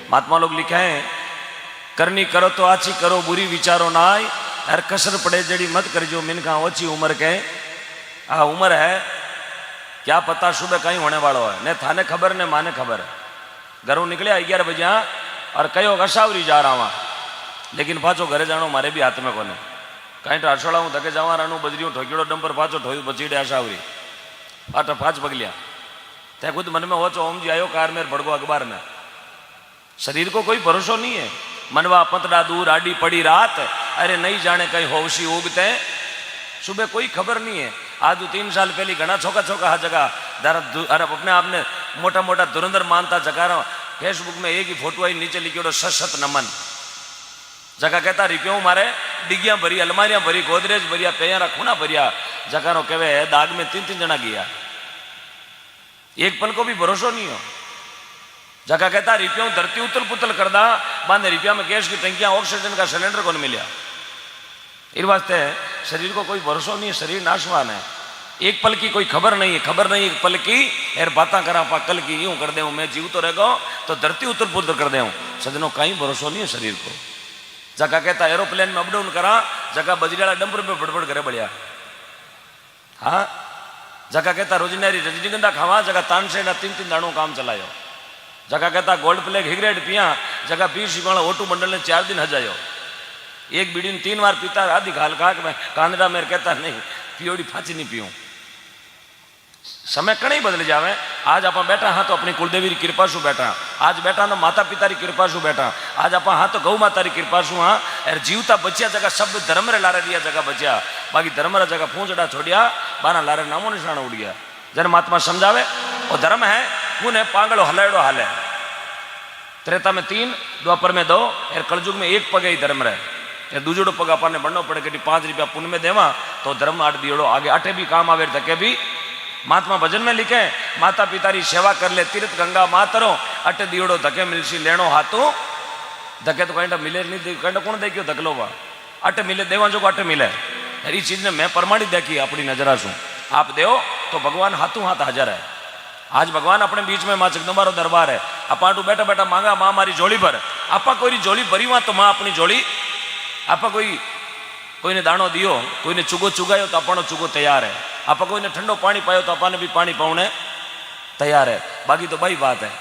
महात्मा लोग लिखे हैं, करनी करो तो अच्छी करो, बुरी विचारो ना आए, अरे कसर पड़े जड़ी मत करजो, मिनका ओછી उम्र के आ उम्र है, क्या पता सुबह कहीं होने वालों है, ने थाने खबर ने माने खबर है। घरों निकले 11 बजे और कहो अशावरी जा रहा वहाँ, लेकिन पाछो घरे जानो मारे भी हाथ में कोने, कहीं तो अड़सोड़ा हूँ धके जावा रानू बजरियों ठोकीड़ो डंपर पाछो ठोई बचीडे अशावरी पाठ 5 पगलिया ते खुद मन में हो चो ओम जी आयो कार में भड़को अखबार में। शरीर को कोई भरोसा नहीं है, मनवा पतड़ा दूर आडी पड़ी रात, अरे नहीं जाने कहीं होशी उगते सुबह कोई खबर नहीं है। आज 3 साल पहले घना छोका छोका हर जगह अरे अपने आपने मोटा मोटा धुरंधर मानता जगह फेसबुक में एक ही फोटो आई, नीचे लिखियो सशत नमन, जगह कहता रिप्यो मारे डिगिया भरी, अलमारियां भरी, गोदरेज भरिया, पैरा खूना भरिया, जगह नो कहे दाग में 3 जना गया, एक पल को भी भरोसा नहीं हो। जगह कहता रिप्यो धरती उतल पुतल कर दा, बांधे रिपिया में गैस की टंकियां, ऑक्सीजन का सिलेंडर कौन मिला। इस वास्ते शरीर को कोई भरोसा नहीं है, शरीर नाशवान है, एक पल की कोई खबर नहीं है, खबर नहीं एक पल की एर बातें करा पा कल की यूं कर दे, मैं जीव तो रह गो तो धरती उतल पुतल कर दे, सजनों कहीं भरोसा नहीं है शरीर को। जगह कहता एरोप्लेन में अपडाउन करा, जगह बजरियाला डंपर पे बड़बड़ करे बढ़िया, हाँ जगह कहता रोजनारी रजनीगंधा खावा, जगह तानसेन 3 दाणों काम चलायो, जगह कहता गोल्ड प्लेग हिगरेट पिया, जगह 20 वाला ओटू मंडल ने 4 दिन हजायो, एक बीड़ी 3 बार पीता, आधी घाल खा के मैं कांदड़ा मेरे कहता नहीं पियोड़ी फांची नहीं पीऊं। समय कहीं बदल जावे, आज आप बैठा हाँ तो अपनी कुलदेवी की कृपा शू बैठा, आज बैठा ना माता पिता की कृपा शू बैठा, आज आप हाँ तो गौ माता की कृपा शू हाँ, अरे जीवता बचिया जगह सब धर्म रे लारे दिया जगह बचिया, बाकी धर्म रे जगह पूंछड़ा छोड़िया बाना लारे नामो निशान उड़ गया। जन महात्मा समझावे वो धर्म है पुनः पांगड़ो हलाड़ो हाले, त्रेता में 3, द्वापर में 2, और कलयुग में 1 पग ही धर्म रहे, दूजोड़ो पग अपन बनना पड़े कि 5 रुपया पुण्य में देवा तो धर्म 8 दियोड़ो आगे 8 भी काम आवे तके भी। महात्मा भजन में लिखे माता पिता की सेवा कर ले, तीर्थ गंगा मातरो 8 दियोड़ो धके मिलसी लेनो हाथों, धके तो कहीं मिले नहीं, कहीं कौन देखियो धकलो वा 8 मिले देवा जो 8 मिले, ये चीज ने मैं प्रमाणित देखी अपनी नजरा सू, आप दो तो भगवान हाथों हाथ हाजर है। आज भगवान अपने बीच में मां जगदम्बारो दरबार है, अपाटू बैठा बैठा मांगा मां मारी जोड़ी भर, आपा कोई जोड़ी भरी वहां तो मां अपनी जोड़ी, आपा कोई ने दाणो दियो, कोई ने चुगो चुगायो तो अपनो चुगो तैयार है, आपा कोई ने ठंडो पानी पायो तो अपने भी पानी पाउने तैयार है। बाकी तो भाई बात है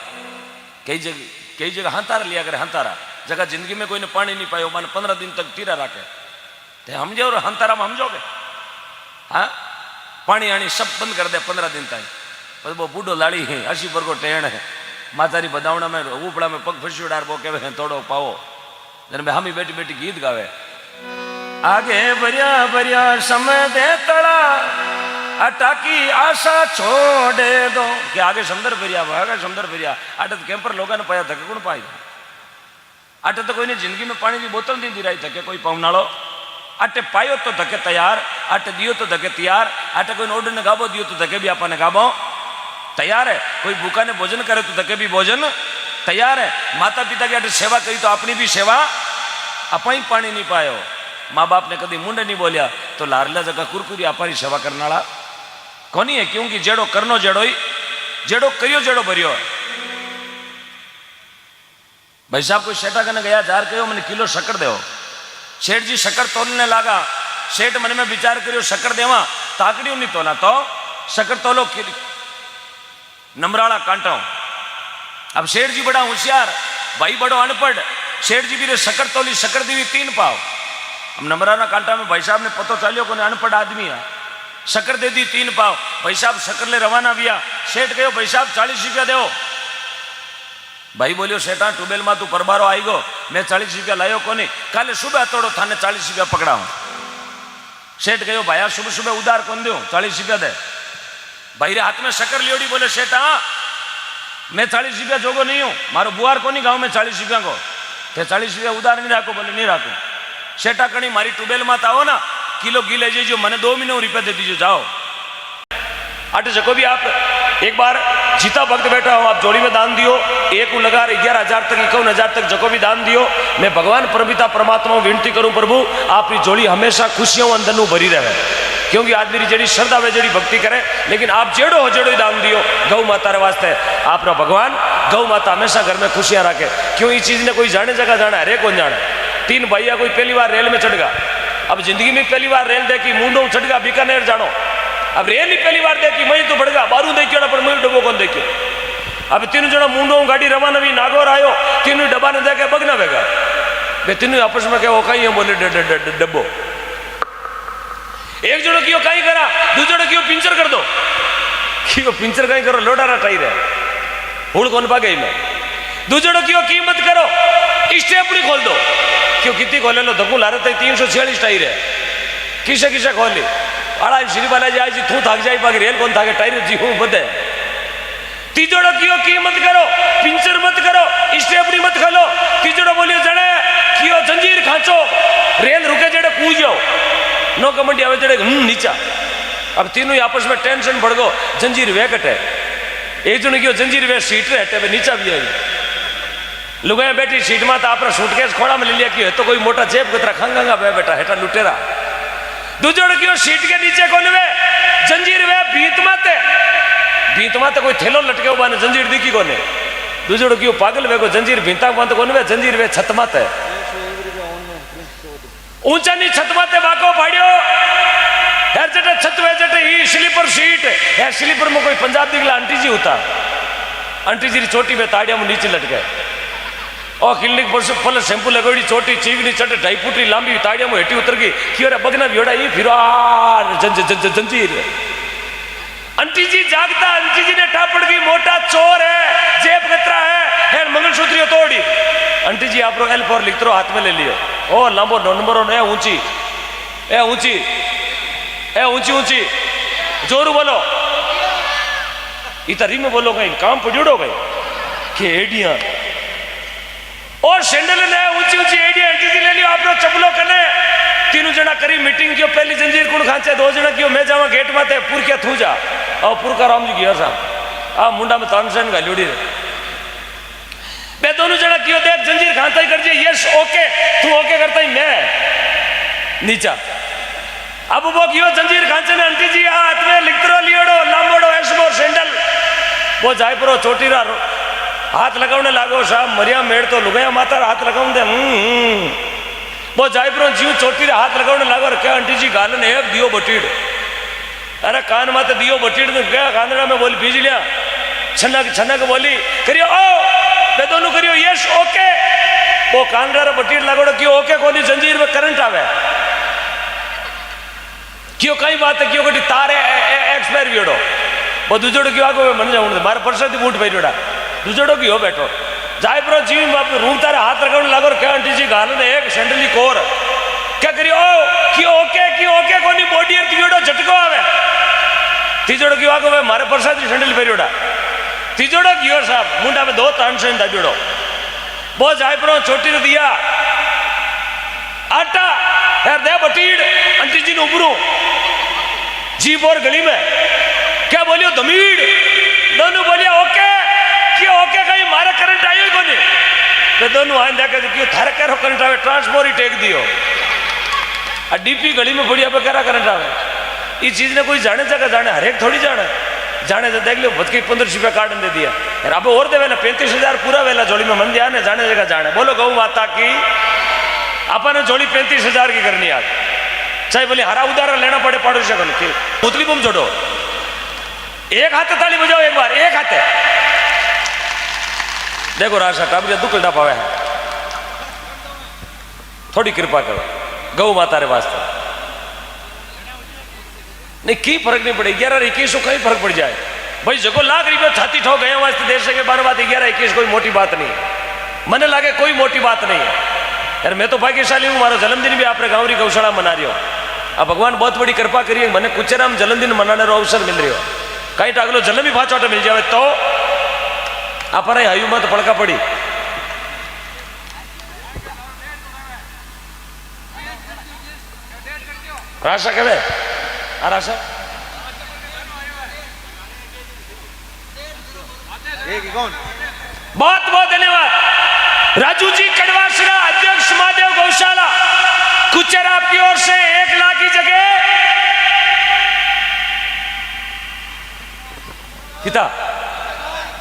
कई जगह हंतारा लिया करे, हंतारा जगह जिंदगी में कोई ने पानी नहीं पायो माने 15 दिन तक तीरा राखे, ते समझे और हंतारा में समझोगे, हाँ पानी आनी सब बंद कर दे 15 दिन तक, वो बूढ़ो लाड़ी है 80 पर को टेण है, मातारी बदावना में ऊपड़ा में पग फंसी डार वो कहे तोड़ो पाओ, जन में हम ही बेटी बेटी गीत गावे, आगे बरिया बरिया समय दे तड़ा अटाकी आशा छोड़े दो, कि आगे समुद्र बरिया आगे समुद्र बरिया अटत कैंपर लोगों ने पाया धके कौन पाई, अट तो कोई ने जिंदगी में पानी की बोतल नहीं दी रही थके कोई पाउनाड़ो, अटे पायो तो धके तैयार, अटे दियो तो धके तैयार, अटे कोई ऑर्डर ने गाबो दियो तो धके भी आपने गाबो तैयार है, कोई भूखा ने भोजन करे तो धके भी भोजन तैयार है। माता पिता की अटे सेवा करी तो अपनी भी सेवा, अपनी पानी नहीं पायो, माँ बाप ने कभी मुंडे नहीं बोलिया तो लारला जगह कुरकुरी आपरी सेवा करने वाला कोनी है, क्योंकि जेड़ो करनो जेड़ो ही, जेड़ो करियो जेड़ो भरियो। भाई साहब कोई सेठा कने गया, जार कहो मैंने किलो शक्कर दो, सेठ जी शक्कर तोलने लगा, सेठ मन में विचार करियो शक्कर देवा ताकड़ी नहीं तोला तो शक्कर तोलो नमराला कांटो। अब सेठ जी बड़ा होशियार, भाई बड़ो अनपढ़, सेठ जी भी शक्कर तोली, शक्कर देवी 3 पाव। अब नमराना कांटा में भाई साहब ने पतो चलियो को अनपढ़ आदमी है, शक्कर दे दी 3 पाव, भाई साहब शक्कर ले रवाना किया, सेठ कहो भाई साहब 40 रुपया दो, भाई बोलियो सेठा ट्यूबवेल में तू परबारो आई गो, मैं 40 रुपया लायो को नहीं, काले सुबह तोड़ो थाने 40 रुपया पकड़ाऊ। सेठ कहो भाई सुबह सुबह उधार कौन दो 40 रुपया दे, भाई रे हाथ में शक्कर लियोड़ी, बोले सेठा मैं 40 रुपया जोगो नहीं हूँ, मारो बुआर को नहीं गाँव में 40 रुपया को, ते 40 रुपया उधार नहीं राखो, बोले नहीं राखो। सेठा कणी मारी ट्यूबवेल में आओ ना, किलो घी ले जाइए, मैंने 2 महीने रुपया दे दीजिए जाओ। अट जको भी आप एक बार जीता भक्त बैठा हो, आप जोड़ी में दान दियो, 1 लगा 11,000 तक 51,000 तक जको भी दान दियो, मैं भगवान परमिता परमात्मा विनती करूं प्रभु आपकी जोड़ी हमेशा खुशियों अंदर भरी रहे। क्योंकि आदमी री जड़ी श्रद्धा वे जड़ी भक्ति करे, लेकिन आप जेड़ो हो जेड़ो ही दान दियो गौ माता रे वास्ते। आपरा भगवान गौ माता हमेशा घर में खुशियां रखे। क्यों ये चीज ने कोई जाने जगह जाना हरे कौन जाने। 3 भैया कोई पहली बार रेल में चढ़ गया, अब जिंदगी में पहली बार रेल देखी, मुंडो चढ़ गया बीकानेर जानो। अब रेल ही पहली बार देखी, मैं तो बढ़ गया बारू देखियो ना, पर मैं डब्बो कौन देखियो। अब 3 जना मुंडो गाड़ी रवाना भी नागौर आयो, 3 डब्बा ने देखे बगना वेगा, वे 3 आपस में क्या कहीं है बोले डब्बो। एक जनो क्यों कहीं करा, दूसरे क्यों पिंचर कर दो, क्यों पिंचर कहीं करो, लोडारा टाइर है हुड़ कौन पा गई में। दूसरे क्यों कीमत करो, स्टेपनी खोल दो, क्यों कितनी खोले लो धक्कू ला रहे थे 346 टाइर है, किसे किसे खोली आड़ा श्री बालाजी आज तू थक जाए बाकी रेल कौन थाके टाइर जी हूं बदे। तीजोड़ो क्यों कीमत करो, पिंचर मत करो, स्टेपनी मत खोलो। तीजोड़ो बोलियो जड़े क्यों जंजीर खांचो, रेल रुके जड़े कूद जाओ, नो कमंडी आवे जड़े नीचा। अब तीनों आपस में टेंशन बढ़ गो, जंजीर वे कटे, एक जन क्यों जंजीर वे सीट रे हटे वे नीचा भी आई। लुगाया बैठी सीट में तो आपरा सूटकेस खोड़ा में ले लिया, क्यों तो कोई मोटा जेब कतरा खंगांगा वे बेटा हेटा लुटेरा। दूजोड़ क्यों सीट के नीचे कौन वे जंजीर वे भीत माते कोई थैलो लटके हुआ ने जंजीर दिखी कोने। दूजोड़ क्यों पागल वे को जंजीर भीता माते कौन वे जंजीर वे छत माते ऊंचा नी छत माते बाको फाड़ियो यार जटे छत वे जटे ही स्लीपर सीट यार स्लीपर में कोई पंजाब दिखला आंटी जी होता, आंटी जी चोटी में ताड़िया में नीचे लटके और क्लिनिक पर पहले शैम्पू लगोड़ी चोटी चीवनी चटे 2.5 फुट लंबी ताड़िया में हेटी उतर गई क्यों रे बगना भी ही फिर जंजीर। आंटी जी जागता, आंटी जी ने टापड़ की मोटा चोर है, जेब कतरा है मंगलसूत्री तोड़ी। आंटी जी आप L4 लिख दो हाथ में ले लियो, ओ लंबो नंबर ए ऊंची ए ऊंची ए ऊंची ऊंची जोरू बोलो, इतरी में बोलो कहीं काम पड़ो गई कि एडिया और सैंडल ने ऊंची ऊंची एडिया आंटी जी ले लियो। आप चपलो कने 3 जना करी मीटिंग क्यों पहली जंजीर कुण खांचे, 2 जना क्यों मैं जावा गेट माते पुर क्या थू जा और पुर का राम जी गया साहब आ मुंडा में तानसेन गालियोड़ी रे बे दोनों जना क्यों देख जंजीर खांता ही कर जे यस ओके तू ओके करता ही मैं नीचा। अब वो क्यों जंजीर खांचे ने आंटी जी हाथ में लिखरो लियोड़ो लांबोड़ो एसबो सैंडल वो जाय परो चोटीरा हाथ लगावने लागो साहब मरिया मेड़ तो लुगाया माता हाथ लगावन दे वो जायपुर जीव चोटी हाथ लगाने लागो क्या आंटी जी गालन एक दियो बटीड़, अरे कान माते दियो बटीड़ ने क्या कांदड़ा में बोली बीज लिया छनक बोली करियो ओ बे दोनों करियो यस ओके वो कांदड़ा बटीड़ लागोड़ो क्यों ओके कोनी जंजीर में करंट आवे क्यों कई बात है क्यों कटी तारे एक्सपायर वियोड़ो वो दूजोड़ो क्यों आगो मन जाऊँ मारे परसादी बूट पैरोड़ा दूजोड़ो क्यों बैठो जायपुर जीव रूम तारे हाथ लगाने लागो क्या आंटी जी गालन एक सैंडली कोर क्या करियो ओ क्यों ओके कोनी बॉडी तीजोड़ो झटको आवे तीजोड़ो क्यों आगो मारे परसादी सैंडल पेरियोड़ा तीजोड़ो क्यों साहब मुंडा में 2 तानसेन दाजोड़ो वो जायपुर छोटी ने दिया आटा यार दे बटीड़ आंटी जी ने उबरू जीप और गली में क्या बोलियो दमीड़ दोनों बोलिया ओके क्यों ओके कहीं मारे करंट आयो ही कोनी वे दोनों आए देखे क्यों थारे करो करंट आवे ट्रांसफॉर्मर ही टेक दियो आ डीपी गली में बढ़िया पे करा करंट आवे ये चीज ने कोई जाने जगह जाने हर एक थोड़ी जाने तो देख लो बदके 15 रुपया कार्ड दे दिया यार अब और देवे ना 35,000 पूरा वेला जोड़ी में मन दिया ने जाने जगह जाने बोलो गौ माता की अपन जोड़ी 35,000 की करनी आज चाहे बोले हरा उदाहरण लेना पड़े पड़ोसी को पुतली बम जोड़ो एक हाथ ताली बजाओ एक बार एक हाथ देखो राशा टाबरिया दुख लड़ा पावे है थोड़ी कृपा करो गौ माता रे वास्ते नहीं की फर्क नहीं पड़े 11-21 कहीं फर्क पड़ जाए भाई जगो लाख रुपया छाती ठो गए वास्ते देश के बार बात 11-21 कोई मोटी बात नहीं है मने लागे कोई मोटी बात नहीं है यार मैं तो भाग्यशाली हूँ मारो जन्मदिन भी आपने गाँव री गौशाला मना रही हो अब भगवान बहुत बड़ी कृपा करिए मैंने कुचेराम जन्मदिन मनाने रो अवसर मिल रही हो कहीं टागलो जन्म भी 5 मिल जाए तो अपना आयु में तो पड़का पड़ी राशा कहे राशा बहुत बहुत धन्यवाद राजू जी कड़वासरा अध्यक्ष महादेव गौशाला कुचर आपकी ओर से 1 लाख की जगह पिता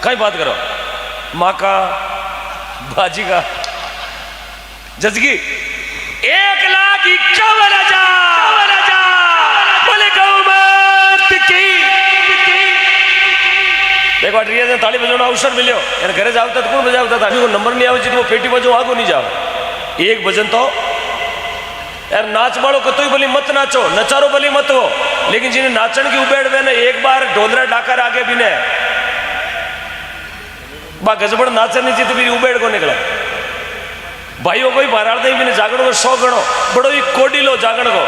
कहीं बात करो, माँ का, बाजी का, जजगी 1,51,000 बोले गौ मात की। देखो अटरिया ने ताली बजाने अवसर मिलो यार, घरे जावता तो कौन बजावता था, को नंबर नहीं आवे वो पेटी बजो आगो नहीं जाओ। एक भजन तो यार नाच वालों को तो ही बोली मत नाचो, नचारो बोली मत हो, लेकिन जिन्हें नाचन की उबेड़ में एक बार ढोलरा डाकर आगे भी ने बा गजबड़ नाचन नहीं जीत भी उबेड़ को निकला। भाइयों को ही बाराड़ दे भी जागण को 100 गणो बड़ो ही कोडी लो जागण को,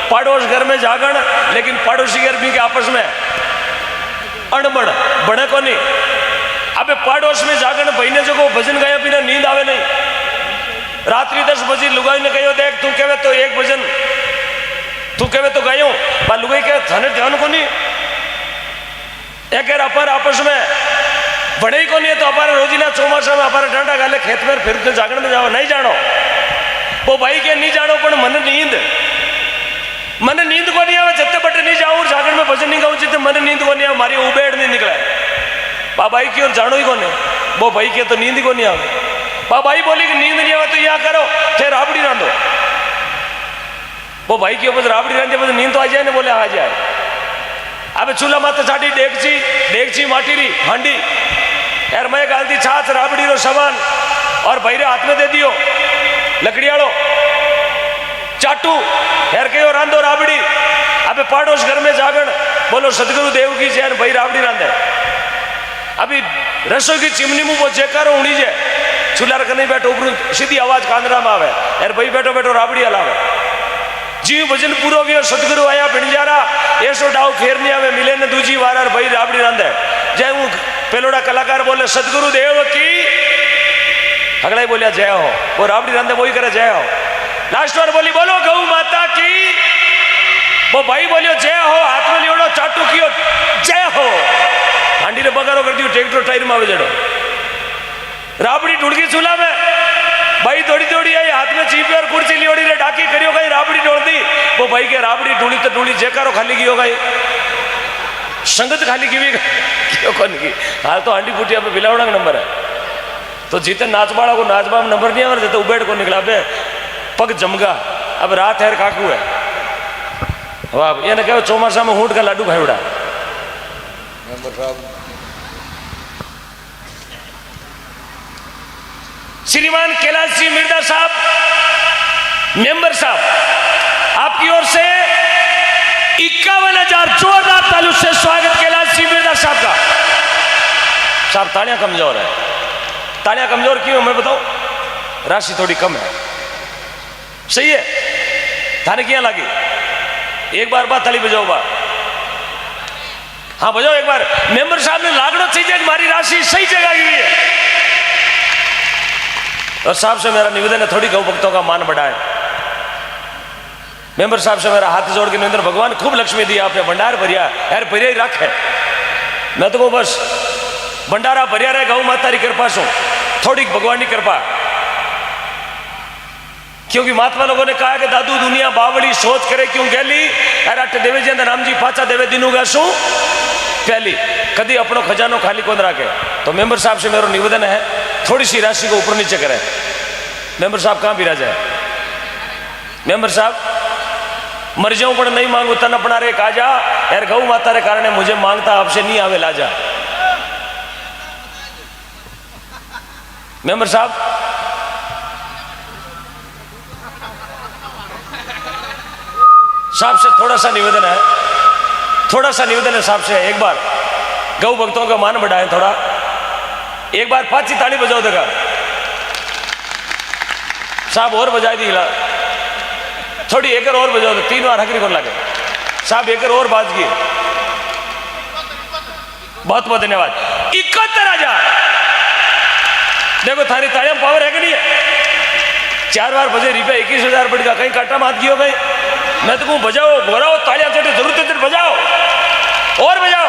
पड़ोस घर में जागण, लेकिन पड़ोसी घर भी के आपस में अणबण बने को नहीं। अबे पड़ोस में जागण भाई ने जो को भजन गाया बिना नींद आवे नहीं। रात्रि 10 बजे लुगाई ने कहो देख तू कहे तो एक भजन तू कहे तो गायो, बा लुगाई के थाने ध्यान को नहीं। एक अपर आपस में बड़े ही को नहीं है तो अपार रोजीना चौमासा में अपार डांडा गाले खेत में फिर जागण में जाओ नहीं जानो। वो भाई के नहीं जानो पर मन नींद को नहीं आवे, जत्ते बटे नहीं जाऊं जागण में भजन नहीं गाऊं जितने मन नींद को नहीं आवे, मारी उबेड़ नहीं निकला। बा भाई की और जानो ही को नहीं, वो भाई के तो नींद को नहीं आवे। बा भाई बोली कि नींद नहीं आवे तो यहाँ करो फिर राबड़ी रांधो। वो भाई के ऊपर राबड़ी रांधे बस नींद तो आ जाए ना, बोले आ जाए। अब चूल्हा माता छाटी डेगची माटी री हांडी यार मैं गाल दी छाछ राबड़ी रो सामान और भैरे हाथ में दे दियो लकड़ियाड़ो चाटू यार के रांधो राबड़ी। अबे पड़ोस घर में जागण बोलो सदगुरु देव की जय, भाई राबड़ी रांधे। अभी रसोई की चिमनी मुंह वो जेकारो उड़ी जाए, चूल्हा रख नहीं बैठो ऊपर सीधी आवाज कांदरा में आवे यार भाई बैठो बैठो राबड़ी हलावे। जी भजन पूरो भी सदगुरु आया पिंजारा ऐसो डाव फेर नहीं आवे, मिले ने दूजी वार भाई राबड़ी रांधे। जय हूँ पेलोड़ा कलाकार बोले सदगुरु देव की, अगला ही बोलिया जय हो, वो राबड़ी रांधे वही करे जय हो। लास्ट बार बोली बोलो गौ माता की, वो भाई बोलियो जय हो, हाथ में लियोड़ो चाटू कियो जय हो, हांडी ने बगारो कर दियो ट्रैक्टर टायर में आवे जड़ो। राबड़ी ढूंढ गई चूल्हा में, भाई दौड़ी दौड़ी आई हाथ में चीपी और कुर्सी लियोड़ी ने डाकी करियो गई, राबड़ी ढूंढ दी। वो भाई के राबड़ी ढूंढी तो ढूंढी जेकारो खाली की हो गई, संगत खाली की भी क्यों कौन की। हाल तो हांडी पुटिया पे बिलावड़ा का नंबर है, तो जीते नाचबाड़ा को नाचबा में नंबर नहीं आवे, तो उबेड़ को निकला बे पग जमगा। अब रात है काकू है वाह, ये ना कहो चौमासा में ऊँट का लाडू खाईड़ा। श्रीमान कैलाश जी मिर्जा साहब मेंबर साहब, आपकी ओर से 51,000 जोरदार तालियों से स्वागत कैलाश जी मिर्जा साहब का। साहब तालियां कमजोर है, तालियां कमजोर क्यों मैं बताऊं, राशि थोड़ी कम है। सही है, थाने क्या लगी एक बार बात ताली बजाओ बा, हाँ बजाओ एक बार। मेंबर साहब ने लागड़ो चाहिए कि हमारी राशि सही जगह की है। और साहब से मेरा निवेदन है थोड़ी गौ भक्तों का मान बढ़ाए। मेंबर साहब से मेरा हाथ जोड़ के निवेदन, भगवान खूब लक्ष्मी दी आपने, भंडार भरिया यार भरिया ही रख है। मैं तो बस भंडारा भरिया रहे गौ माता की कृपा से, थोड़ी भगवान की कृपा। क्योंकि महात्मा लोगों ने कहा कि दादू दुनिया बावड़ी सोच करे क्यों गैली, अट देवे जी राम जी पाचा देवे दिनू गासू पहली कदी अपनो खजानो खाली कौन रखे। तो मेंबर साहब से मेरा निवेदन है थोड़ी सी राशि को ऊपर नीचे करें। मेंबर साहब कहाँ विराजा है, मेंबर साहब मर जाऊं पर नहीं मांगू तन अपना रे काजा, यार गौ माता रे कारण मुझे मांगता आपसे नहीं आवे लाजा। मेंबर साहब साहब से थोड़ा सा निवेदन है, थोड़ा सा निवेदन है साहब से, एक बार गौ भक्तों का मान बढ़ाएं थोड़ा, एक बार 5 ताली बजाओ देगा साहब, और बजाई दी थोड़ी एक और बजाओ, 3 बार हकरी को लगे साहब, एक और बाज की। बहुत बहुत धन्यवाद। 71,000 देखो थारी तालियां पावर है कि नहीं है, 4 बार बजे रुपये 21,000 बढ़ गया, कहीं काटा मात की हो गई। मैं तो कहूँ बजाओ घोराओ तालियां, छोटे जरूरत है बजाओ और बजाओ,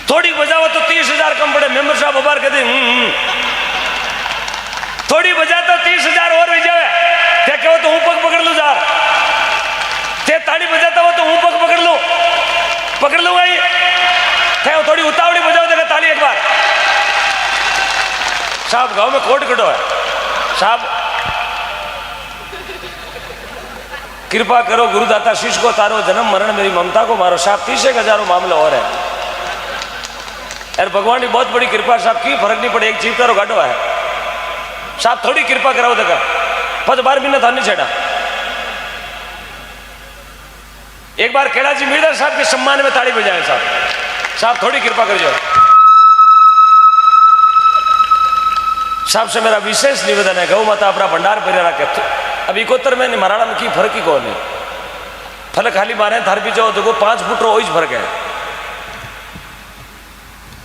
थोड़ी बजाओ तो 30,000 कम पड़े। मेंबर साहब अबार कहते थोड़ी बजा तो 30,000 और बजावे, क्या कहो तो हूँ पग पकड़ लू जार, ते ताड़ी बजाता हो तो हूँ पग पकड़ लूँ भाई। साहब गांव में कोट कटो है साहब, कृपा करो गुरुदाता शिष्य को तारो, जन्म मरण मेरी ममता को मारो। साहब 30 हजारों मामला और है यार, भगवान की बहुत बड़ी कृपा साहब की, फर्क नहीं पड़े, एक चीज करो गाडो है साहब, थोड़ी कृपा कराओ देखा 5-12 महीने था नहीं छेड़ा। एक बार केड़ा जी मीरदार साहब के सम्मान में ताली बजाए साहब, साहब थोड़ी कृपा कर जाओ। साहब से मेरा विशेष निवेदन है, गौ माता अपना भंडार पर रखे। अब 71 में महाराणा में की फर्क ही कौन है, फल खाली मारे थार भी जाओ देखो 5 फुट रो ही फर्क है।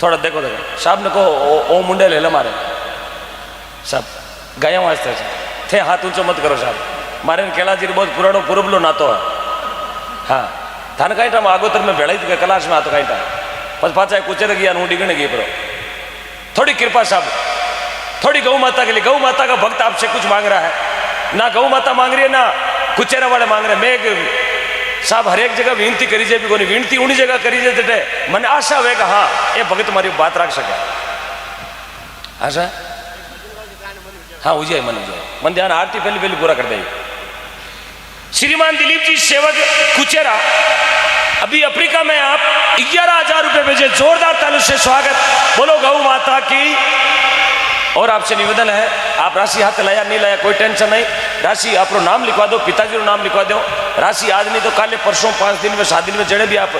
थोड़ा देखो देखो साहब ने कहो ओ मुंडे ले लो मारे साहब, गाया वास्ते थे हाथ ऊंचो मत करो साहब, मारे केला जी बहुत पुरानो पुरबलो नातो है। हाँ थान कहीं टाइम आगोतर में भेड़ा ही कलाश में आतो कहीं टाइम बस पाचा कुचेर गया हूँ डिगने गई पर थोड़ी कृपा साहब, थोड़ी गौ माता के लिए। गौ माता का भक्त आपसे कुछ मांग रहा है, ना गौ माता मांग रही है ना कुचेरा वाले मांग रहे। मैं साहब हर एक जगह विनती करी जाए भी कोई विनती उन्हीं जगह करी जाए मन आशा हुए कि हाँ ये भगत तुम्हारी बात रख सके। आशा हाँ हो जाए मन ध्यान आरती पहली पूरा कर दे। श्रीमान दिलीप जी सेवक कुचेरा, अभी अफ्रीका में आप 11,000 रुपए भेजे, जोरदार ताली से स्वागत, बोलो गौ माता की। और आपसे निवेदन है, आप राशि हाथ लाया नहीं लाया कोई टेंशन नहीं, राशि आप नाम लिखवा दो, पिताजी रो नाम लिखवा दो। राशि आज नहीं तो काले परसों 5 दिन में 7 दिन में जड़े भी आप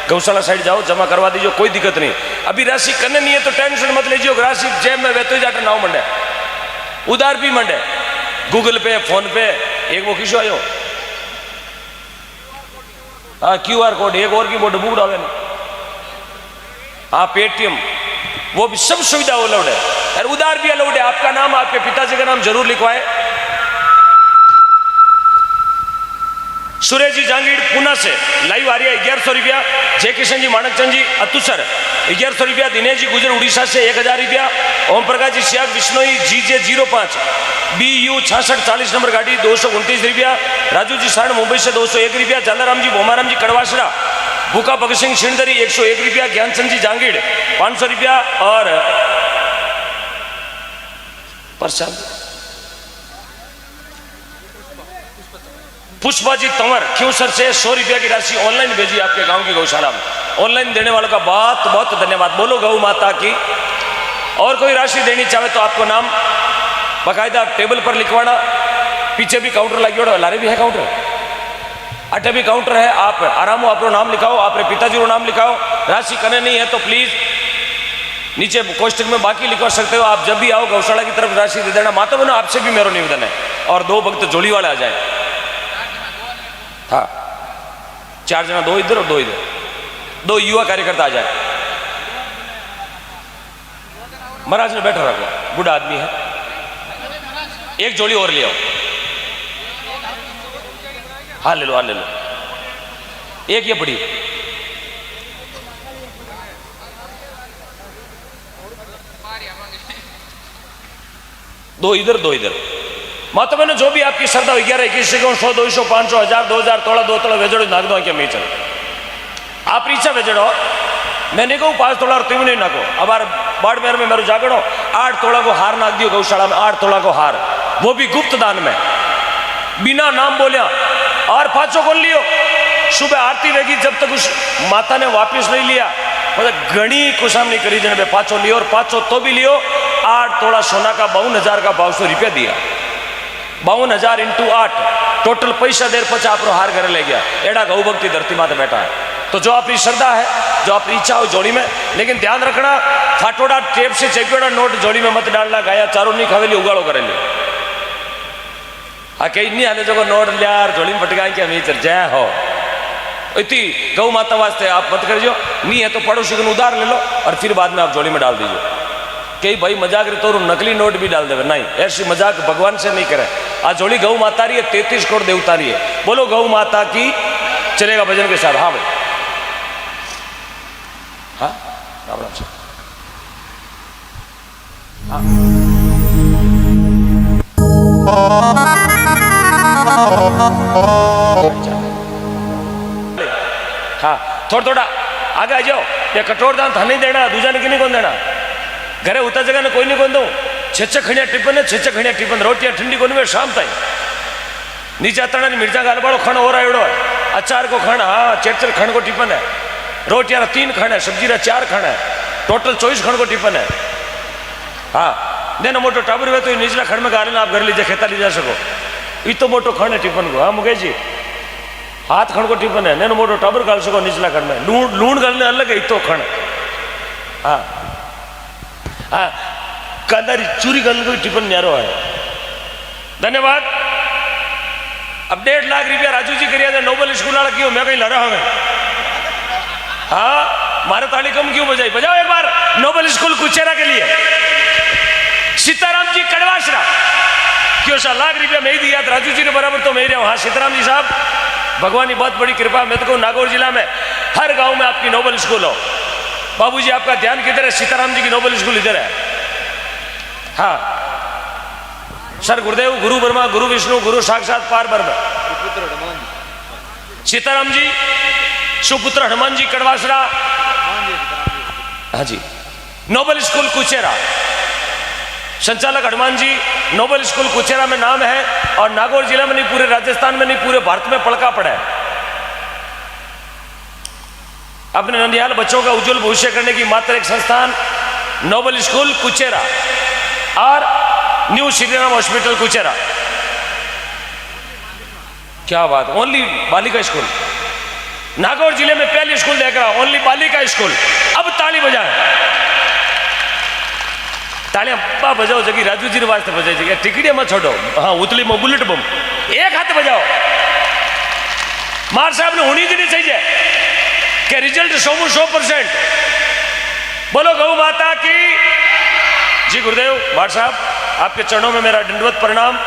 गौशाला साइड जाओ जमा करवा दीजिए, कोई दिक्कत नहीं। अभी राशि करने नहीं है तो टेंशन मत लीजिए, राशि जेब में वैतो ही जाकर नाव मंडे, उधार भी मंडे, गूगल पे फोन पे। एक वो किसो आयो हाँ QR कोड, एक और की बोर्ड बुक डाले हाँ पेटीएम, वो भी सब सुविधा अलाउड है और उधार भी अलाउड है। आपका नाम आपके पिताजी का नाम जरूर लिखवाए। सुरेश जी जांगीड़ पुणे से लाइव आ रही है 1100 रुपया। जय किशन जी माणकचंद जी अतुसर 1100 रुपया। दिनेश जी गुजर उड़ीसा से 1000 रुपया। Om Prakash ji Siyag Bishnoi GJ 05 BU 66 40 number गाड़ी 229 रुपया। राजू जी सारण मुंबई से 201 रुपया। जालाराम जी भोमाराम जी कड़वासरा भूखा भगत सिंह सिंदरी 101 रुपया। ज्ञानचंद जी जांगीड़ 500 रुपया। और प्रशांत पुष्पा जी तंवर क्यूसर से 100 रुपया की राशि ऑनलाइन भेजी आपके गांव की गौशाला में। ऑनलाइन देने वालों का बहुत बहुत धन्यवाद, बोलो गौ माता की। और कोई राशि देनी चाहे तो आपको नाम बाकायदा टेबल पर लिखवाना, पीछे भी काउंटर लगी हो, लारे भी है काउंटर, अटे भी काउंटर है, आप आराम हो अपना नाम लिखाओ, अपने पिताजी को नाम लिखाओ। राशि करने नहीं है तो प्लीज नीचे कोष्टक में बाकी लिखवा सकते हो। आप जब भी आओ गौशाला की तरफ राशि दे देना। माता बहनों आपसे भी मेरा निवेदन है, और 2 भक्त जोड़ी वाले आ जाए। हाँ 4 जना, 2 इधर और 2 इधर, 2 युवा कार्यकर्ता आ जाए। महाराज ने बैठा रखो, बूढ़ा आदमी है, एक जोड़ी और ले आओ। हाँ ले लो, हाँ ले लो, एक ये बड़ी। दो इधर 2 इधर। माता बहनों जो भी आपकी श्रद्धा 11 21 100 200 500 1000 2000 तोड़ा 2 तोड़ा वेजड़ो नाक दो क्या मैं चल आप रीचा वेजड़ो। मैंने कहूँ 5 तोड़ा और तुम नहीं नाको। अब बाड़मेर में मेरे जागड़ो 8 तोड़ा को हार नाक दियो गौशाला में, 8 तोड़ा को हार, वो भी गुप्त दान में बिना नाम बोलिया। और 500 को लियो, सुबह आरती रहेगी जब तक उस माता ने वापिस नहीं लिया, मतलब घनी कुशाम नहीं करी जने 500 लियो। और 500 तो भी लियो, 8 तोड़ा सोना का 52,000 का 500 रुपया दिया। 52,000 × 8 टोटल पैसा देर पचा आप हार घर ले गया। एड़ा गौ भक्ति धरती माता बैठा है। तो जो अपनी श्रद्धा है, जो अपनी इच्छा हो जोड़ी में, लेकिन ध्यान रखना फाटोड़ा टेप से चेपेड़ा नोट जोड़ी में मत डालना। गाया चारों नहीं खावेली उगाड़ो करेली। हाँ कहीं नहीं आने जो नोट लिया जोड़ी में पटका के हमें जय हो इतनी गौ माता वास्ते आप मत करियो। नहीं है तो पड़ोसी को उधार ले लो और फिर बाद में आप जोड़ी में डाल दीजिए। कई भाई मजाक तो नकली नोट भी डाल देवे, नहीं ऐसी मजाक भगवान से नहीं करे। आज जोड़ी गौ माता रही है, 33 करोड़ देवता रही है। बोलो गौ माता की। चलेगा भजन के साथ। हाँ भाई, हाँ राम राम से। हाँ थोड़ा थोड़ा आगे आ जाओ। ये कठोर दान था नहीं देना, दूजा ने कि नहीं कौन देना। घरे उतर जगह ने कोई नहीं कौन दो। छे खणिया टिफन है, छे खणिया टिफन, रोटियां ठंडी को शाम ताई नीचे तड़ा मिर्चा का अलबाड़ो खाना हो रहा है, अचार को खाना, हाँ 4 खण को टिफन है, रोटियां 3 खण है, सब्जी 4 खण है, टोटल 24 खण को टिफन है। हाँ देना मोटो टाबर हुए तो निचला खण में गाले आप घर लीजिए, खेता ली जा सको, ये तो मोटो खण है टिफन को। हाँ मुकेश जी 7 खण को टिफन है, नैनो मोटो टाबर गाल सको निचला खण में, लूण गालने अलग है, तो खण। हाँ हाँ कांदारी चूरी गालने को टिफन न्यारो है। धन्यवाद। अब 1.5 लाख रुपया राजू जी करिए नोबल स्कूल वाला क्यों, मैं कहीं लड़ा हूँ। हाँ मारे ताली कम क्यों बजाई, बजाओ एक बार नोबल स्कूल कुचेरा के लिए। सीताराम जी कड़वासरा क्यों 1 लाख रुपया मैं ही दिया, राजू जी ने बराबर तो मैं ही रहा हूँ। हाँ सीताराम जी साहब भगवान की बहुत बड़ी कृपा, मैं तो नागौर जिला में हर गांव में आपकी नोबल स्कूल हो। बाबूजी आपका ध्यान किधर है, सीताराम जी की नोबल स्कूल इधर है। हाँ सर गुरुदेव, गुरु ब्रह्मा गुरु विष्णु गुरु साक्षात पार ब्रह्म, सीताराम जी सुपुत्र हनुमान जी कड़वासरा। हाँ जी नोबल स्कूल कुचेरा, संचालक हनुमान जी, नोबल स्कूल कुचेरा में नाम है, और नागौर जिला में नहीं पूरे राजस्थान में नहीं पूरे भारत में पड़का पड़ा है। अपने नंदियाल बच्चों का उज्जवल भविष्य करने की मात्र एक संस्थान नोबल स्कूल कुचेरा और न्यू श्रीराम हॉस्पिटल कुचेरा। क्या बात, ओनली बालिका स्कूल नागौर जिले में पहली स्कूल देख रहा हूं, ओनली बालिका स्कूल। अब ताली बजाएं, तालियां अब्बा बजाओ, जगी राजू जी ने वास्ते बजाई जगह, टिकड़ियां मत छोड़ो। हाँ उतली में बुलेट बम एक हाथ बजाओ। मार साहब ने होनी नहीं चाहिए कि रिजल्ट 100%। बोलो गौ माता की जी। गुरुदेव मार साहब आपके चरणों में मेरा दंडवत प्रणाम,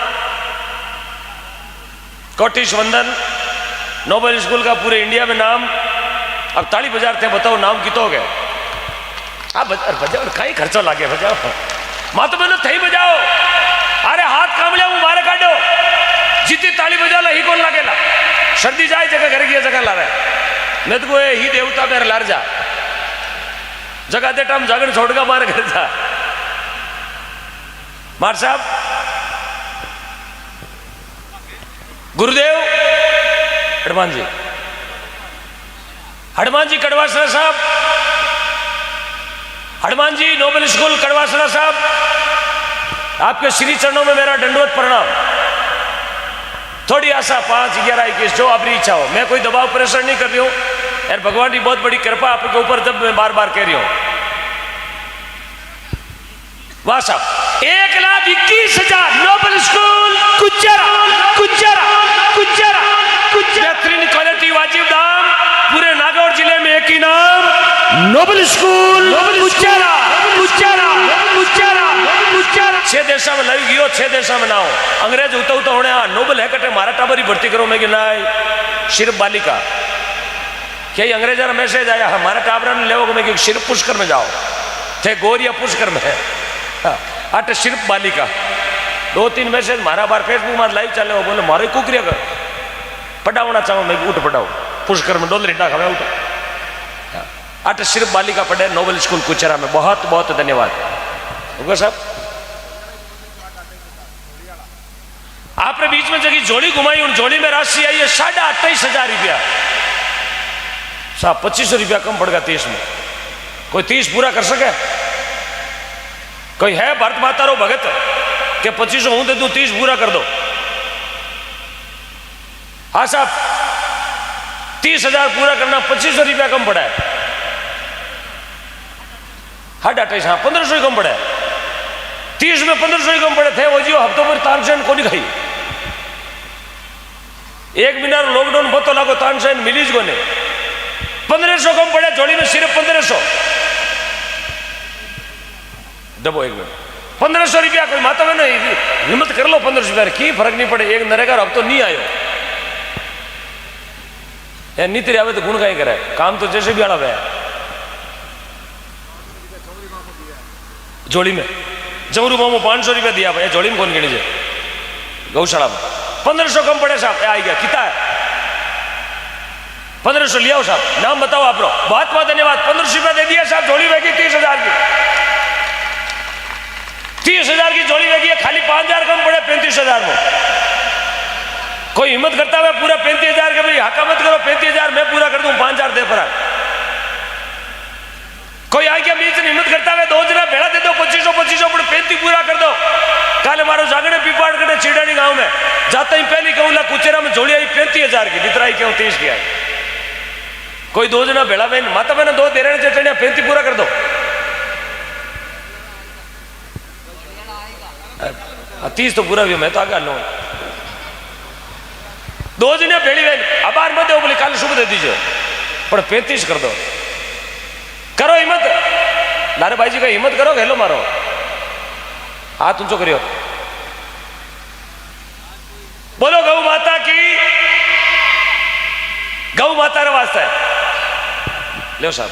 कोटिश वंदन। नोबल स्कूल का पूरे इंडिया में नाम, अब ताली बजाते हैं, बताओ नाम कितो हो गए। आप बजाओ, कहीं खर्चा लागे, बजाओ माँ तो मैंने थई बजाओ। अरे हाथ काम लिया मुबारक काटो, जितनी ताली बजा ला ही कौन लागेला, सर्दी जाए जगह घर की जगह ला रहे। मैं तो ही देवता मेरे लार जा जगह दे टाइम जागरण छोड़ का मार घर जा। मार साहब गुरुदेव हनुमान जी, हनुमान जी कड़वासरा साहब, हनुमान जी नोबल स्कूल कड़वासरा साहब, आपके श्री चरणों में मेरा दंडवत प्रणाम। थोड़ी आशा 5, 11, 21 जो आपकी इच्छा हो, मैं कोई दबाव प्रेशर नहीं कर रही हूं यार, भगवान की बहुत बड़ी कृपा आपके ऊपर, जब मैं बार बार कह रही हूं। वाह साहब 1,21,000 नोबल स्कूल कुचेरा कुचेरा कुचेरा कुचेरा, बेहतरीन क्वालिटी वाजिब दाम, पूरे नागौर जिले में एक ही नाम नोबल स्कूल कुचेरा कुचेरा कुचेरा कुचेरा। 6 देशा में लई गयो, 6 देशा में ना हो, अंग्रेज उता उता होने हाँ नोबल है कटे मारा टाबरी भर्ती करो, मैं कि ना सिर्फ बालिका क्या ही अंग्रेजा का मैसेज आया, हमारा टाबरा ने ले मैं कि सिर्फ पुष्कर में जाओ, थे गोरिया पुष्कर में है अट सिर्फ बालिका। 2-3 मैसेज मारा बार फेसबुक में लाइव चले हो, बोले मारे कुकरिया कर पढ़ावना चाहो, मैं उठ पढ़ाओ पुष्कर में डोल रिटा खावे उठ। अट सिर्फ बालिका पढ़े नोबल स्कूल कुचेरा में। बहुत बहुत धन्यवाद होगा साहब। आपने बीच में जगह जोड़ी घुमाई, उन जोड़ी में राशि आई है 28,500 रुपया साहब, 2500 रुपया कम पड़ गया 30 में। कोई 30 पूरा कर सके? कोई है भारत माता रो भगत के 2500 हूं दे दूं 30 पूरा कर दो? हाँ साहब 30,000 पूरा करना 2500 रुपया कम पड़ा है। हाँ डाटा हाँ 1500 ही कम पड़ा है। 30 में 1500 ही कम पड़े थे वो जी, हफ्तों पर तानसेन को नहीं खाई। 1 महीना लॉकडाउन बतो लागो तानसेन मिलीज को ने 1500 कम पड़े जोड़ी में, सिर्फ 1500 दबो 1 मिनट 1500 रुपया। कोई माता बहन हिम्मत कर लो 1500 रुपया की फर्क नहीं पड़े। एक नरेगा अब तो नहीं आयो नीति आवे तो गुण कहीं करे, काम तो जैसे भी आना है। जोड़ी में जमरू मामू 500 रुपया दिया भाई, जोड़ी में कौन गिनी जे गौशाला में 1500 कम पड़े साहब। आ गया कितना है 1500 लिया साहब, नाम बताओ आप लोग। बहुत बहुत धन्यवाद। 1500 रुपया दे दिया साहब, जोड़ी में 30,000 की 30,000 की जोड़ी वेगी है, खाली 5,000 कम पड़े 35,000 में। कोई हिम्मत करता है पूरा 35,000 के भाई हाका मत करो, 35,000 मैं पूरा कर दूं, 5,000 दे फराक। कोई आगे बीच में हिम्मत करता है 2 जना भेड़ा दे दो 2500 पर 35 पूरा कर दो। काले मारो जागने पीपाड़ कटे चिड़ानी गांव में जाता ही पहली कहूँ ला कुचेरा में जोड़ी आई 35,000 की, बितराई क्यों 30 की आई। कोई 2 जना भेड़ा बहन माता बहन 2 देरने चटनिया 35 पूरा कर दो। 30 तो पूरा भी मैं तो आगे लो 2 जने भेड़ी बहन अबार मत दो बोले काल शुभ दे दीजिए पर 35 कर दो। करो हिम्मत, लारे भाई जी का हिम्मत करो, हेलो मारो हाथ ऊंचो करियो, बोलो गौ माता की, गौ माता रे वास्ते लो साहब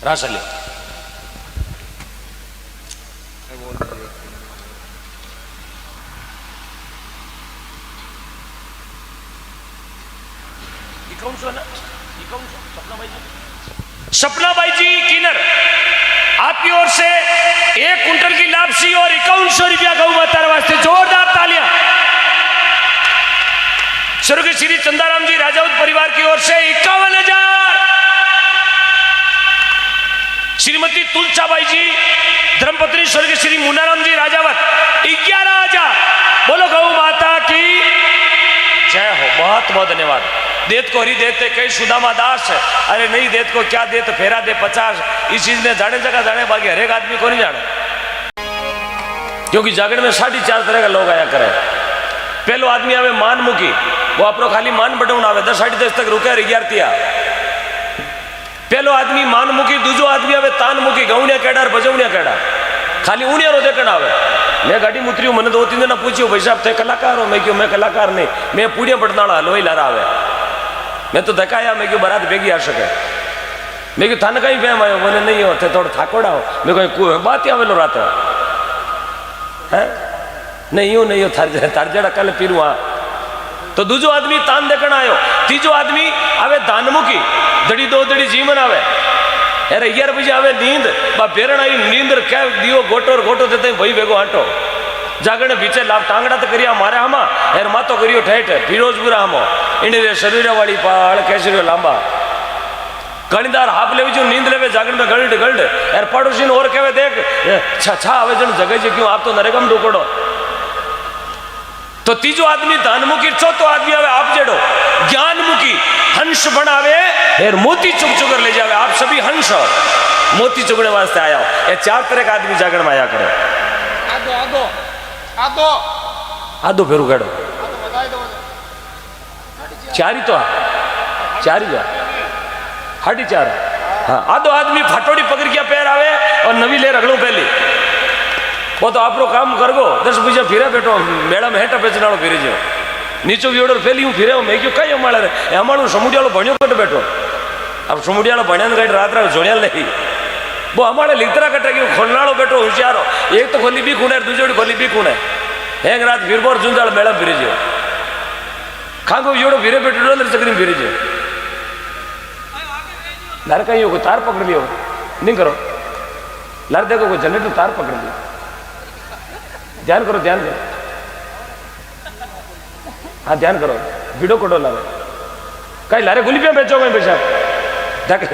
राशा लियो। कौन सा ना कौन सा सपना भाई जी किन्नर आपकी ओर से 1 कुंटल की लापसी और 5100 रुपया गौ माता वास्ते जोरदार तालियां। स्वर्गीय श्री चंदाराम जी राजावत परिवार की ओर से 51,000। श्रीमती तुलसाबाई जी धर्मपत्नी स्वर्गीय श्री मुन्नाराम जी राजावत 11,000। बोलो गौ माता की जय हो। बहुत बहुत धन्यवाद। देत को हरी देते कई सुदामा दास, अरे नहीं देत को क्या देत फेरा दे 50। इस चीज ने जाने जगह जाने बाकी हर एक आदमी को नहीं जाने, क्योंकि जागरण में 4.5 तरह का लोग आया करे। पहलो आदमी आवे मान मुखी, वो अपनो खाली मान बटन आवे 10 साढ़े 10 तक रुके 11 पहलो आदमी मान मुखी। दूजो आदमी आवे तान मुखी, गौनिया केड़ा बजौनिया केड़ा खाली ऊनिया रो देखना आवे। मैं गाड़ी में उतरी मैंने 2-3 दिन पूछ्यो भाई साहब थे कलाकार हो? मैं क्यों मैं कलाकार नहीं, मैं पूड़िया पटनाड़ा लोही लारा आवे। मैं तो धकाया, मैं क्यों बारात भेगी आ सके, मैं क्यों थाने कहीं फेम आयो, मैंने नहीं हो थे थोड़ा थाकोड़ा हो, मैं कोई बात ही आवेलो रात है नहीं हो नहीं हो थार जड़ा कल पीरू आ। तो दूजो आदमी तान देखना आयो। तीजो आदमी आवे दानमुखी, दड़ी 2 दड़ी जीवन आवे। अरे 11 बजे आवे नींद बा बेरण आई नींद क्या दियो गोटो देते भाई बेगो हटो जागने पीछे लाभ टांगड़ा तो करिया मारे हमा एर मातो करियो ठेठ फिरोजपुरा हमो इंडिया शरीर वाली पाल कैसरियो लांबा कणीदार हाफ ले जो नींद लेवे जागण में गल्ड यार पड़ोसी ने और कहवे देख छा आवे जन जगह जे क्यों आप तो नरेगम ढूकड़ो। तो तीजो आदमी दानमुखी, चौथो आदमी आवे आप जेड़ो ज्ञानमुखी, हंस बनावे और मोती चुग चुगर ले जावे। आप सभी हंस और मोती चुगने वास्ते आया हो। ये 4 तरह का आदमी जागरण में आया करे। आदो फेरू कड़ो 4 ही तो 4 ही 4.5। हाँ आदो आदमी फटोड़ी पकड़ के पैर आवे और नवी ले रगड़ो पहली। वो तो आप काम कर गो 10 बजे फिरे बैठो मेड़ा में हेठा बेचनाड़ो फिरे जो नीचो व्योड़ो फैली हूँ फिरे मैं क्यों कई अमाड़े अमाड़ू समुडियालो भणियो कट बैठो। अब समुडियालो भणिया कहीं रात जोड़िया नहीं वो हमारे लिखतरा कटे कि खोलनाड़ो बैठो होशियारो। एक तो खोली भी खूने दूसरी खोली भी खूने एक रात फिर बोर जुंजाड़ मेड़ा फिरे जो खांगो योड़ो फिरे बैठो अंदर चक्री फिरे जो लार कहीं हो तार पकड़ लियो नहीं करो लार देखो कोई जनरेटर तार पकड़ लियो ध्यान करो हाँ ध्यान करो वीडियो कोडो लावे कहीं लारे गुलिपियां बेचो कहीं पैसा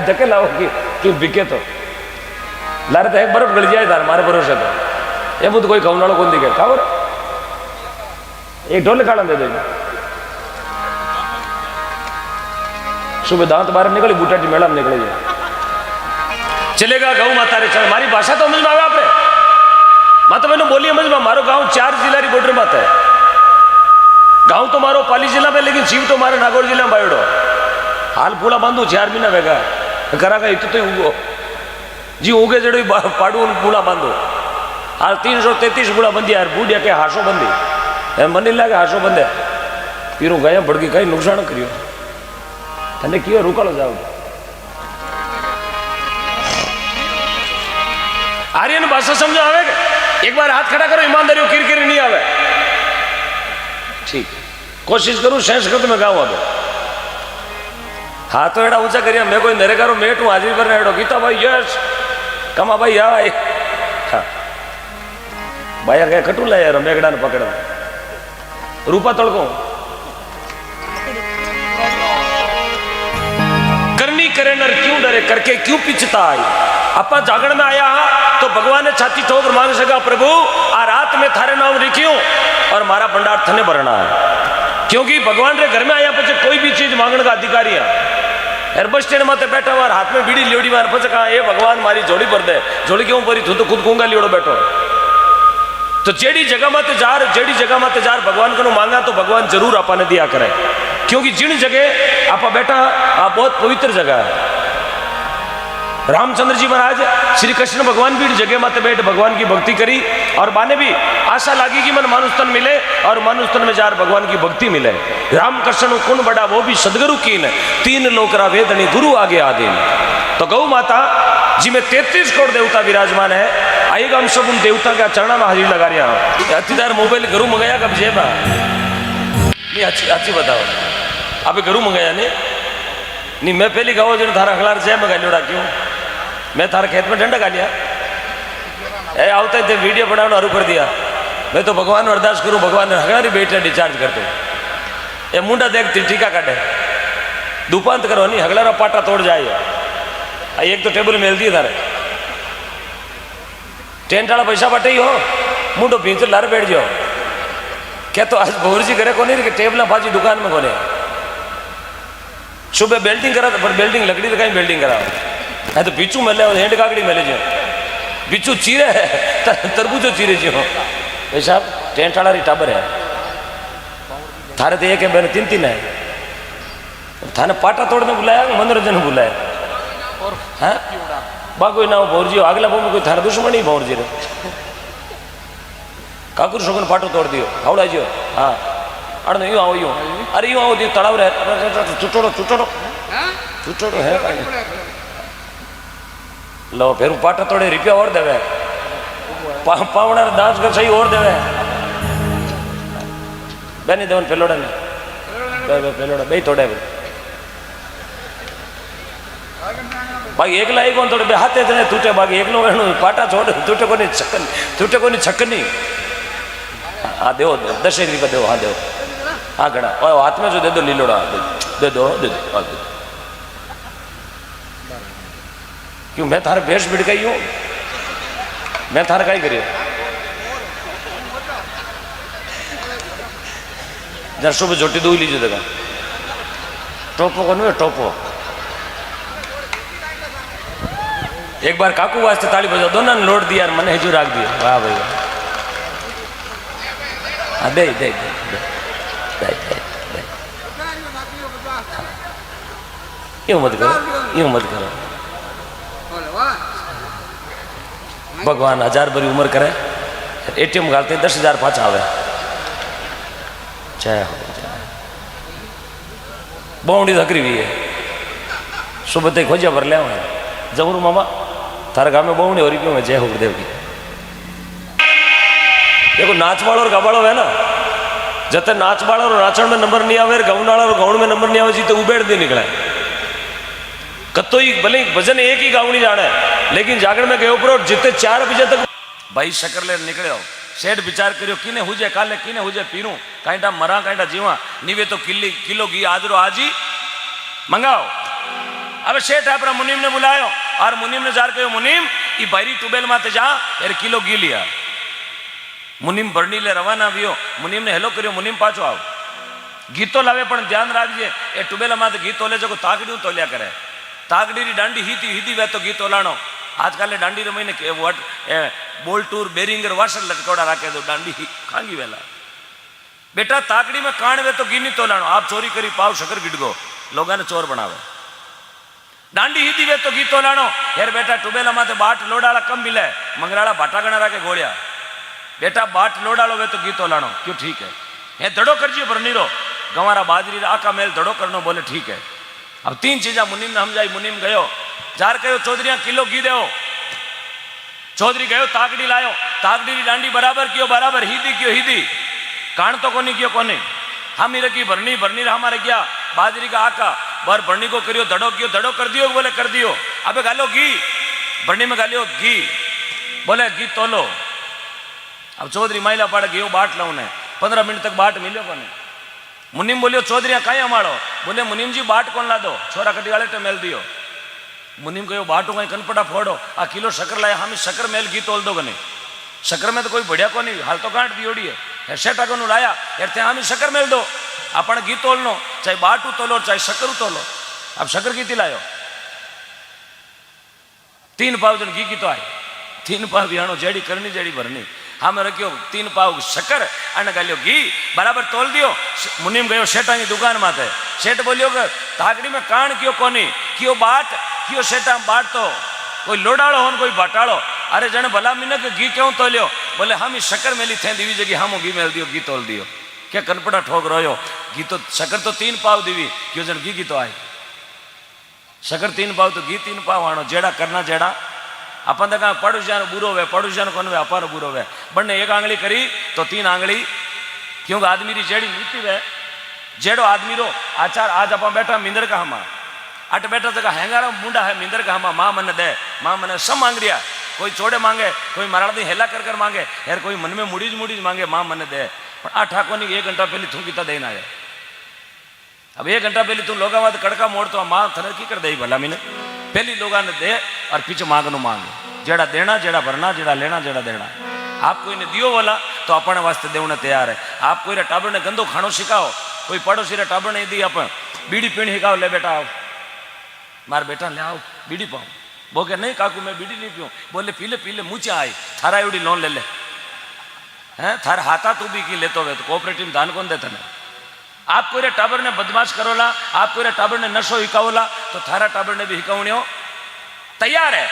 धके लाओ कि बिके तो लारे तो एक बर्फ गल जाए तार मारे भरोसे तो ये मुझे कोई खाऊ नालो कौन दिखे खबर एक ढोल खाड़ा दे दो सुबह दांत बाहर निकले बूटाटी मेला में निकले चलेगा गौ माता रे चल। मारी भाषा तो समझ में आवे आपने माता मैंने बोली समझ में। मारो गांव 4 जिला री बॉर्डर माता है। गांव तो मारो पाली जिला में लेकिन शिव तो मारे नागौर जिला में बायोडो हाल पूरा बांधो 4 महीना वेगा करा का इतो तो उगो जी उगे जड़ो पाड़ू पूरा बांधो हाल 333 बूढ़ा बंदी यार बूढ़िया के हासो बंदी मन नहीं लागे हासो बंदे पीरो गया भड़की कहीं नुकसान करियो तने क्यों रुकालो जाओ। आर्यन भाषा समझो आवे एक बार हाथ खड़ा करो ईमानदारी किरकिर नहीं आवे ठीक कोशिश करूं संस्कृत में गाऊं। अब हाथ तो एड़ा ऊंचा करिया मैं कोई नरे करो मेट हूं हाजिर पर एड़ो गीता भाई यश कमा भाई हाँ भाया कहे कटू लाया यार मेघड़ा ने पकड़ रूपा तड़को करनी करे नर क्यों डरे करके क्यों पिछता आई। अपा जागण में आया तो भगवान ने छाती ठोकर मांग सका प्रभु आ रात में थारे नाम लिखियो और मारा भंडार थने भरना है, क्योंकि भगवान रे घर में आया पचे कोई भी चीज मांगने का अधिकारी है। यार बस स्टैंड माते बैठा हुआ हाथ में बीड़ी लियोड़ी मार पचे कहा ये भगवान मारी झोली भर दे, झोली क्यों भरी तू तो खुद कूंगा लियोड़ो बैठो। तो जेड़ी जगह माते जार भगवान को मांगा तो भगवान जरूर आपा ने दिया करे, क्योंकि जिन जगह आपा बैठा आप बहुत पवित्र जगह है। रामचंद्र जी महाराज श्री कृष्ण भगवान भी जगह माते बैठ भगवान की भक्ति करी और माने भी आशा लागी कि मन मानुस्तन मिले और मानुस्तन में जार भगवान की भक्ति मिले। राम कृष्ण कुण बड़ा वो भी सदगुरु कीन, 3 लोकरा वेदनी गुरु आगे आदीन। तो गौ माता जी में 33 करोड़ देवता विराजमान है। आएगा हम सब उन देवता का चरणा में हाजिर लगा रहा हूँ। अतिदार मोबाइल घरू मंगाया कब जेब नहीं अच्छी बताओ आप घरू मंगाया नहीं मैं पहली गाँव जो थारा अखलार जय मंगा लियोड़ा क्यों मैं थारा खेत में डंडा का लिया ए आवते थे वीडियो बनाना शुरू कर दिया। मैं तो भगवान अरदास करूँ भगवान ने हगड़ा बेटा डिस्चार्ज करते ये मुंडा देखती टीका काटे दुपांत करो नहीं हगला पाटा तोड़ जाए। एक तो टेबल मेल दिए थारे टेंट वाला पैसा बटे ही हो मुंडो भींच लार बैठ जाओ क्या तो आज भोर जी करे को नहीं टेबल भाजी दुकान में कोने सुबह बेल्टिंग करा पर बेल्टिंग लकड़ी तो कहीं बेल्टिंग करा है तो पीछू मिले हेंड काकड़ी मिले जो पीछू चीरे है तरबूजो चीरे जो भाई साहब टेंट वाला टाबर है थारे तो एक है बहन 3 है थाने पाटा तोड़ने बुलाया मनोरंजन बुलाया हाँ बागो ना भौर जी अगला बोम कोई थारा दुश्मन ही भौर जी रे काकुर शोकन पाटो तोड़ दियो हावड़ा जियो हाँ अड़ यूँ आओ यूँ अरे यूँ आओ दियो तड़ाव रहे चुटोड़ो है लो फिर पाटा तोड़े रुपया और देवे पावना दास का सही और देवे बेनी देवन पेलोड़ा ने पेलोड़ा बे तोड़े बाकी एकला एक थोड़े बे हाथे थे टूटे बाकी एकलो पाटा छोड़ टूटे को नहीं छक्कनी हाँ देव 10 रुपया देव हाँ देव हाँ घड़ा हाथ में जो दे दो लीलोड़ा दे दो क्यों मैं थारे भेष बिड़ गई हूँ मैं थारे का ही करिए जरा सुबह झोटी दो लीजिए देगा टोपो को नहीं टोपो एक बार काकू वास्ते ताली बजाओ दोनों ने लोड दिया मैंने हिजू रख दिया वाह भाई हाँ दे यूँ मत करो भगवान 1000 बरी उम्र करे एटीएम गालते 10,000 पाँच आवे जय हो बोंडी धकरी हुई है सुबह तक खोजा भर लिया जबरू मामा थारे गाँव में बोंडी हो रही क्यों है जय हो गुरुदेव की। देखो नाच वालों और गवाड़ो है ना जब नाच वाला और नाचण में नंबर नहीं आवे गौन वाला और गौण में नंबर नहीं आवे जी तो उबेड़ दे निकले कतो ही भले भजन एक ही गाँव नहीं जाना है लेकिन जागरण में गए ऊपर जितने 4 बजे तक भाई शकर ले निकले हो सेठ विचार करियो किने हुजे काले किने हुजे पीरू काईटा मरा काईटा जीवा नीवे तो किलो घी आजरो आज ही मंगाओ। अब सेठ अपना मुनीम ने बुलायो और मुनीम ने जार कहो मुनीम ई बायरी टूबेल माते जा यार किलो घी लिया मुनीम भरनी ले रवाना भी हो मुनीम ने हेलो करियो मुनीम पाछो आओ घी तो लावे पण ध्यान राखजे ए टूबेला माते घी तोले जो ताकड़ी तोलिया करे ताकड़ी डांडी हीदी वे तो घी तोलाणो आजकल डांडी रमी ने बोल टूर बेरिंगर वाशर लटकोड़ा राखे दो डांडी खांगी वेला बेटा ताकड़ी में कान वे तो घी नहीं तोलाणो आप चोरी करी पाव शकर गिडगो लोगा ने चोर बनावे डांडी हीदी वे तो घी तोलाणो यार बेटा टूबेला माते बाट लोडाला कम मिले मंगराला भाटा गणा राखे गोलिया बेटा बाट लोडालो वे तो घी तोलाणो क्यों ठीक है ये दड़ो करजियो पर नीरो गंवारा बाजरी आका मेल दड़ो करनो बोले ठीक है। अब 3 चीजा मुनीम ने समझाई मुनीम गयो जार कहो चौधरी किलो घी दो चौधरी गयो ताकड़ी लायो ताकड़ी डांडी बराबर कियो बराबर हीदी कियो हीदी कान तो कोनी कियो कोनी हम रखी भरनी हमारे क्या बाजरी का आका बर भरनी को करियो दड़ो कियो दड़ो कर दियो बोले कर दियो अबे गालो घी भरनी में गालियो घी बोले घी तोलो अब चौधरी माइला पाड़े गयो बाट लाऊं ने 15 मिनट तक बाट मिलो को नहीं। मुनीम बोलियो चौधरी कहीं अमाड़ो, बोले मुनीम जी बाट कौन ला दो, छोरा कटी वाले तो मेल दियो। मुनीम कहो बाटू कहीं कनपटा फोड़ो, आ किलो शक्कर लाया, हम शक्कर मेल घी तोल दो गने, शक्कर में तो कोई बढ़िया को नहीं, हाल तो काट दियोड़ी है, सेटा को लाया यार थे हम शक्कर मेल दो, अपन घी तोल लो, चाहे बाटू तोलो चाहे शक्कर तोलो। अब शक्कर की लायो 3 पाव जन घी की तो आए, 3 पाव बिहानो जेड़ी करनी जेड़ी भरनी, हम रखियो 3 पाव शक्कर अने गालियो घी बराबर तोल दियो। मुनीम गयो सेठा की दुकान माथे, सेठ बोलियो कि ताकड़ी में कान क्यों कोनी क्यों बाट क्यों सेठा बाट तो कोई लोडाड़ो हो कोई बाटाड़ो, अरे जने भला मिनक घी क्यों तोलियो, बोले हम ही शक्कर मेली थे दीवी जगह हम घी मेल दियो घी तोल दियो। क्या कनपड़ा ठोक रहो घी तो शक्कर तो 3 पाव दीवी क्यों जन घी की तो आई, शक्कर 3 पाव तो घी 3 पाव आनो, जेड़ा करना जेड़ा अपन तो कहा पड़ोसिया बुरो वे पड़ोसिया कौन वे अपन बुरो वे, बन्ने 1 आंगली करी तो 3 आंगली, क्योंकि आदमी री जेड़ी नीति वे जेड़ो आदमी रो आचार। आज अपन बैठा मिंदर का हमा अट बैठा जगह हैंगारा मुंडा है मिंदर का हमा, माँ मन दे माँ मन सब मांग रिया, कोई चोड़े मांगे कोई मराड़ी हेला कर कर मांगे यार, कोई मन में मुड़ीज मुड़ीज मांगे माँ मन दे। पर आ ठाको नहीं 1 घंटा पहले तू किता देना है, अब 1 घंटा पहले तू लोगा बाद कड़का मोड़ तो माँ थने की कर दे भला मीने पहली लोगा ने दे और पीछे मांग नो मांगे, जेड़ा देना जेड़ा भरना जेड़ा लेना जेड़ा देना। आप कोई ने दियो बोला तो अपने वास्ते देवने तैयार है। आप कोई टाबर ने गंदो खानो सिखाओ, कोई पड़ोसी रे टाबर ने दी आप बीड़ी पीणी सिखाओ, ले बेटा आओ मार बेटा ले आओ बीड़ी पाओ, वो क्या नहीं काकू मैं बीड़ी नहीं पीऊँ, बोले पीले पीले मुँचे आई थारा एवडी लोन ले ले हैं थार हाथा तू भी की लेतो वे तो कोऑपरेटिव दान कौन देता ने। आप कोई टाबर ने बदमाश करोला, आप कोई टाबर ने नशो हिकावला तो थारा टाबर ने भी हिकावणियो तैयार है,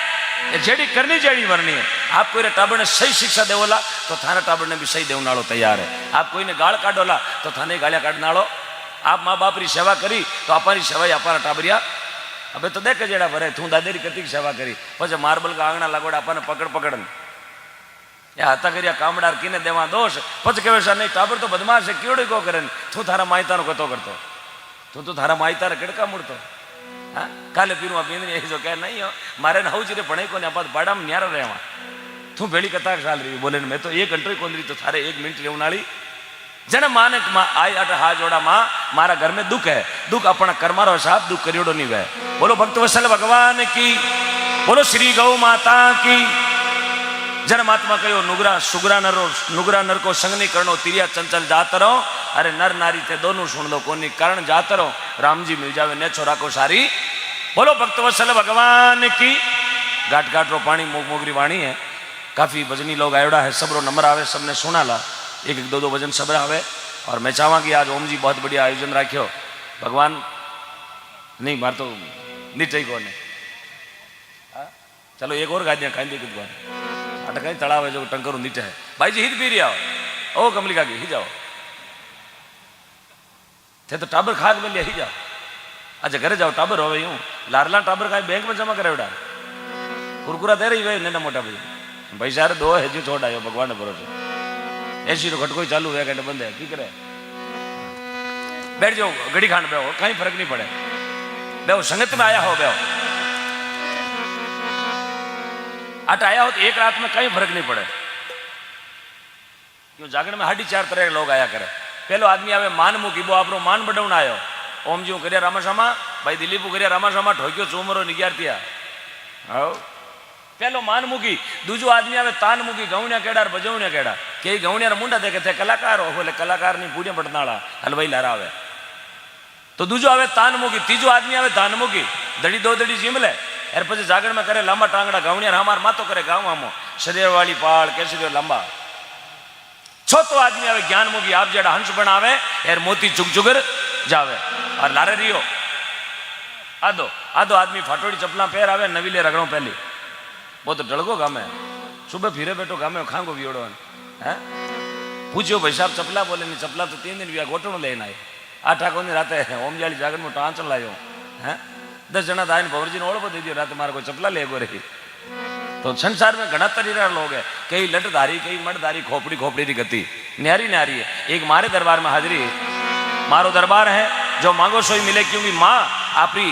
जेड़ी करनी जेड़ी वरनी है। आप कोई टाबर ने सही शिक्षा देवोला तो थारा टाबर ने भी सही देवनाड़ो तैयार है। आप कोई ने गाल काढोला तो थाने गालियां काढनाड़ो। आप माँ बाप री सेवा करी तो अपारी सेवा अपारा टाबरिया अबे तो देख जेड़ा भरे तू दादेरी कती सेवा करी, पछे मार्बल का आंगणा लगोड़ा अपने पकड़ पकड़ या हता करिया कामडार किने देवा दोष, पछ कहे सा नहीं टाबर तो बदमाश है क्यों को करे, तू थारा मायता नो कतो करतो, तू तो थारा मायता रे किड़का मुड़तो। हाँ काले पीरू पींद यही जो कह नहीं हो मारे ना हूँ चिरे पढ़े को बाड़ा में न्यारा रहे तू भेड़ी कता साल रही, बोले मैं तो 1 घंटे कौन रही तो थारे 1 मिनट रेवनाड़ी जन माँ ने आई अट हा जोड़ा माँ मारा घर में दुख है, दुख अपना कर्मारो हिसाब दुख करियोड़ो नहीं वह। बोलो भक्त वत्सल भगवान की, बोलो श्री गौ माता की। जन महात्मा कहो नुगरा नर को संग नहीं करनो तिरिया चंचल जात रहो, अरे नर नारी थे दोनों सुन लो कोनी कारण जात रहो, राम जी मिल जावे ने छोरा को सारी। बोलो भक्त वत्सल भगवान की। घाट घाट रो पानी मोग मोगरी वाणी है, काफी भजनी लोग आयोड़ा है, सबरो नंबर आवे सबने सुना ला, 1-2 भजन सब आवे। और मैं चाहवा कि आज ओम जी बहुत बढ़िया आयोजन राख्यो, भगवान नहीं मार तो नीचे को नहीं। चलो एक और गादियां खाई दी कुछ अट कहीं तड़ाव है जो टंकर नीचे है, भाई जी हित पी रही आओ ओ कमली का ही जाओ थे तो टाबर खाद में लिया ही जाओ। अच्छा घरे जाओ टाबर हो यूं लारला टाबर का बैंक में जमा करे बेटा कुरकुरा दे रही भाई ना मोटा भाई भाई सारे 2 है जो छोड़ आयो भगवान ने भरोसे ऐसी तो खटको चालू है घंटे बंद है की करे बैठ जाओ घड़ी खान बेहो कहीं फर्क नहीं पड़े बेहो संगत में आया हो बेहो अट आया हो तो एक रात में कहीं फर्क नहीं पड़े क्यों जागरण में 4.5 तरह के लोग आया करे। पहलो आदमी आवे मान मुकी वो आपरो मान बढ़ाना आयो ओम जी करिया रामाशामा भाई दिलीप करिया रामाशामा ठोक्यो चूमरो निग्यारतिया आओ पहलो मान मुकी। दूजो आदमी आवे तान मुकी गौण्या केड़ा बजौण्या केड़ा कई गौण्या मुंडा देखे थे कलाकार हो बोले कलाकार नहीं पूड़िया बटनाड़ा हलवाई लहरावे तो दूजो आवे तान मुकी। तीजो आदमी आवे तान मुकी दड़ी 2 दड़ी जिमले यार पीछे जागरण में करे लंबा टांगड़ा गौण्या हमार मातो करे गाँव आमो शरीर वाली पाड़ कैसे लंबा। छोतो आदमी आवे ज्ञान मुगी आप जेड़ा हंस बनावे यार मोती चुग चुगर जावे और लारे रियो आदो आदो आदमी फाटोड़ी चपला पैर आवे नवीले रगड़ो पहली वो तो डलगो गामे सुबह फिरे बैठो गामे खांगो वियोड़ो है पूछो भाई साहब चपला बोले नहीं चपला तो 3 दिन भी गोटणो लेना आए 8 को राते ओम जाली जागरण में टांचल लायो है 10 जना था भवर जी ने ओढ़ दे दियो रात मारे कोई चपला ले गो रही। तो संसार में घना तरीका लोग है कई लटधारी कई मटधारी खोपड़ी खोपड़ी की गति न्यारी न्यारी है। एक मारे दरबार में हाजिरी मारो दरबार है जो मांगो सोई मिले क्योंकि माँ आपरी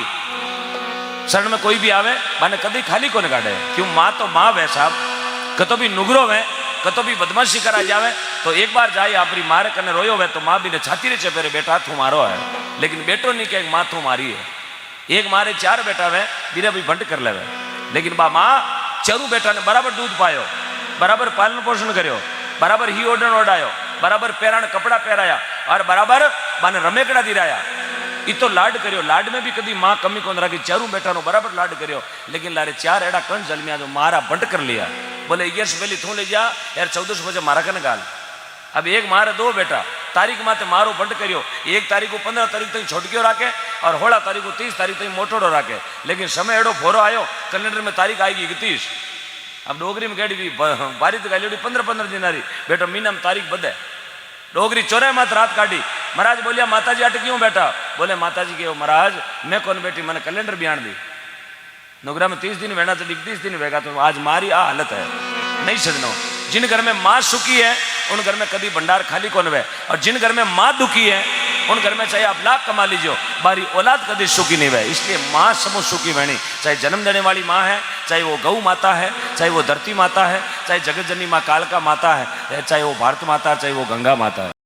शरण में कोई भी आवे माने कभी खाली को काटे क्यों माँ तो माँ वै साहब कतो भी नुगरो में कतो भी बदमाशी करा जावे तो एक बार जाए अपनी मारे कने रोयो वे तो माँ भी ने छाती रे चपेरे बेटा तू मारो है, लेकिन बेटो नहीं कहे माँ तू मारी है। एक मारे 4 बेटा वे बीरे भी भंट कर लेवे, लेकिन बा माँ चरू बेटा ने बराबर दूध पायो, बराबर पालन पोषण करो, बराबर ही ओढ़ण ओढ़ायो, बराबर पैराण कपड़ा पहराया और बराबर बाने रमेकड़ा दिराया। ये तो लाड करियो, लाड में भी कभी माँ कमी कौन राखी, चारू बेटा नो बराबर लाड करियो, लेकिन लारे 4 एड़ा कण जलमिया जो मारा बंट कर लिया। बोले यश बेली तू ले जा यार 14 बजे मारा कन गाल। अब एक मारे 2 बेटा, तारीख माते मारो बंट करियो, 1 तारीख को 15 तारीख तक छोटकियो राखे और 16 तारीख को 30 तारीख तक मोटोड़ो राखे, लेकिन समय एड़ो फोरो आयो कैलेंडर में तारीख आएगी 31। अब डोगरी में कही बारिश गाली 15-15 दिन आ रही, बेटो मीना में तारीख बदे डोगरी चौराहे मत रात काटी। महाराज बोलिया माता जी अट क्यों बैठा, बोले माता जी के महाराज मैं कौन बेटी, मैंने कैलेंडर बयान दी नोगरा में 30 दिन वेना तो 31 दिन वेगा, तो आज मारी आ हालत है। नहीं सजनो, जिन घर में माँ सुखी है उन घर में कभी भंडार खाली कौन वे, और जिन घर में माँ दुखी है उन घर में चाहे आप लाख कमा लीजिए बारी औलाद कभी सुखी नहीं वे। इसलिए माँ समूह सुखी बहनी, चाहे जन्म देने वाली माँ है, चाहे वो गौ माता है, चाहे वो धरती माता है, चाहे जगत जननी माँ कालका माता है, चाहे वो भारत माता, चाहे वो गंगा माता है।